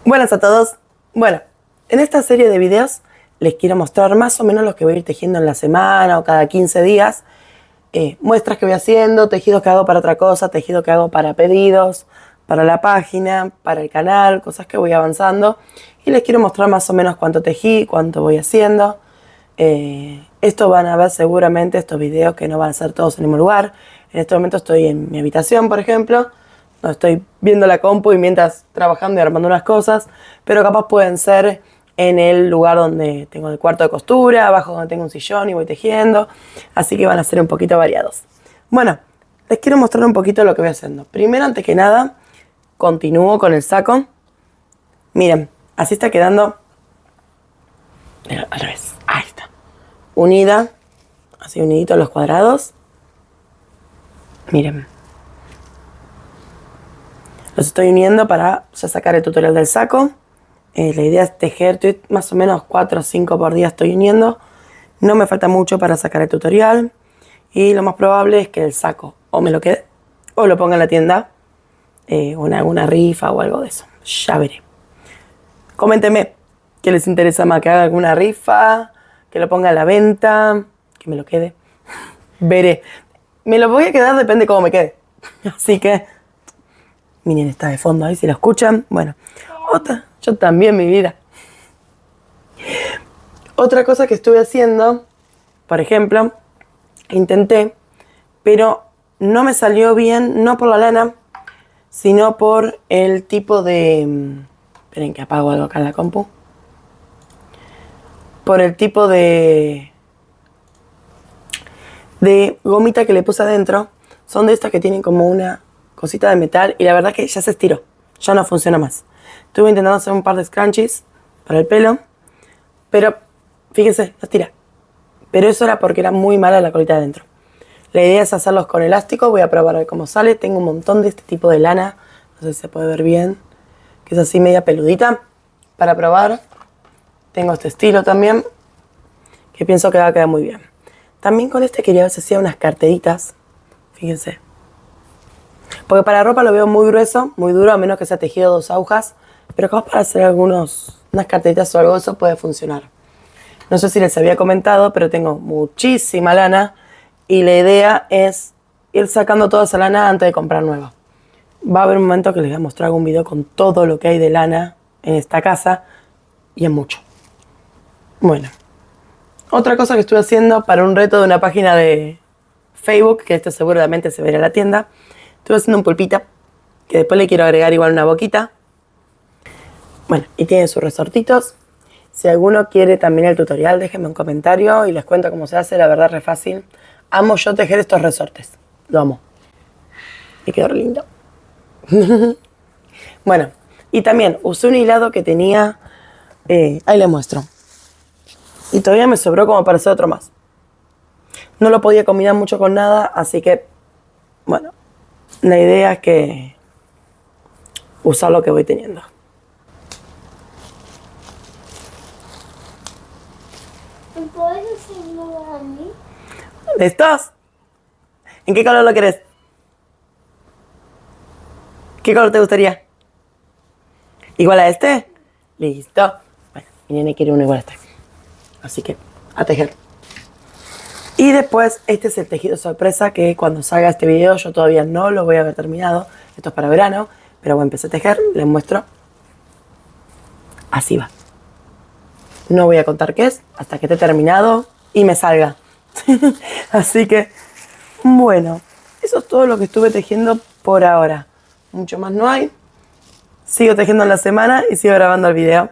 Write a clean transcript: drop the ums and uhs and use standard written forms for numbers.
Buenas a todos. Bueno, en esta serie de videos les quiero mostrar más o menos lo que voy a ir tejiendo en la semana o cada 15 días. Muestras que voy haciendo, tejidos que hago para otra cosa, tejidos que hago para pedidos, para la página, para el canal, cosas que voy avanzando. Y les quiero mostrar más o menos cuánto tejí, cuánto voy haciendo. Esto van a ver seguramente estos videos que no van a ser todos en el mismo lugar. En este momento estoy en mi habitación, por ejemplo. No estoy viendo la compu y mientras trabajando y armando unas cosas, pero capaz pueden ser en el lugar donde tengo el cuarto de costura, abajo donde tengo un sillón y voy tejiendo, así que van a ser un poquito variados. Bueno, les quiero mostrar un poquito lo que voy haciendo. Primero, antes que nada, continúo con el saco. Miren, así está quedando. Al revés, ahí está. Unida, así uniditos los cuadrados. Miren. Los estoy uniendo para ya sacar el tutorial del saco. La idea es tejer, estoy más o menos 4 o 5 por día estoy uniendo. No me falta mucho para sacar el tutorial. Y lo más probable es que el saco o me lo quede o lo ponga en la tienda. O en alguna rifa o algo de eso. Ya veré. Coméntenme qué les interesa más, que haga alguna rifa, que lo ponga a la venta, que me lo quede. Veré. Me lo voy a quedar, depende de cómo me quede. Así que... miren, está de fondo ahí, si lo escuchan. Bueno, yo también, mi vida. Otra cosa que estuve haciendo, por ejemplo, intenté, pero no me salió bien, no por la lana, sino por el tipo de... esperen que apago algo acá en la compu. Por el tipo de gomita que le puse adentro. Son de estas que tienen como una cosita de metal y la verdad que ya se estiró, ya no funciona más. Estuve intentando hacer un par de scrunchies para el pelo, pero fíjense, no estira. Pero eso era porque era muy mala la colita de adentro. La idea es hacerlos con elástico, voy a probar a ver cómo sale. Tengo un montón de este tipo de lana, no sé si se puede ver bien, que es así media peludita, para probar. Tengo este estilo también, que pienso que va a quedar muy bien. También con este quería ver si hacía unas carteritas, fíjense. Porque para ropa lo veo muy grueso, muy duro, a menos que sea tejido 2 agujas. Pero capaz para hacer unas carteritas o algo de eso puede funcionar. No sé si les había comentado, pero tengo muchísima lana. Y la idea es ir sacando toda esa lana antes de comprar nueva. Va a haber un momento que les voy a mostrar algún video con todo lo que hay de lana en esta casa. Y es mucho. Bueno. Otra cosa que estuve haciendo para un reto de una página de Facebook, que esto seguramente se verá en la tienda. Estuve haciendo un pulpita, que después le quiero agregar igual una boquita. Bueno, y tiene sus resortitos. Si alguno quiere también el tutorial, déjenme un comentario y les cuento cómo se hace. La verdad es re fácil. Amo yo tejer estos resortes. Lo amo. Y quedó re lindo. Bueno, y también usé un hilado que tenía... ahí les muestro. Y todavía me sobró como para hacer otro más. No lo podía combinar mucho con nada, así que... bueno, la idea es que... usar lo que voy teniendo. ¿Me puedes hacerlo a mí? ¿Listos? ¿En qué color lo querés? ¿Qué color te gustaría? ¿Igual a este? Listo. Bueno, mi nene quiere uno igual a este. Así que, a tejer. Y después, este es el tejido sorpresa que cuando salga este video yo todavía no lo voy a haber terminado. Esto es para verano, pero bueno, empecé a tejer, les muestro. Así va. No voy a contar qué es hasta que esté terminado y me salga. Así que, bueno, eso es todo lo que estuve tejiendo por ahora. Mucho más no hay. Sigo tejiendo en la semana y sigo grabando el video.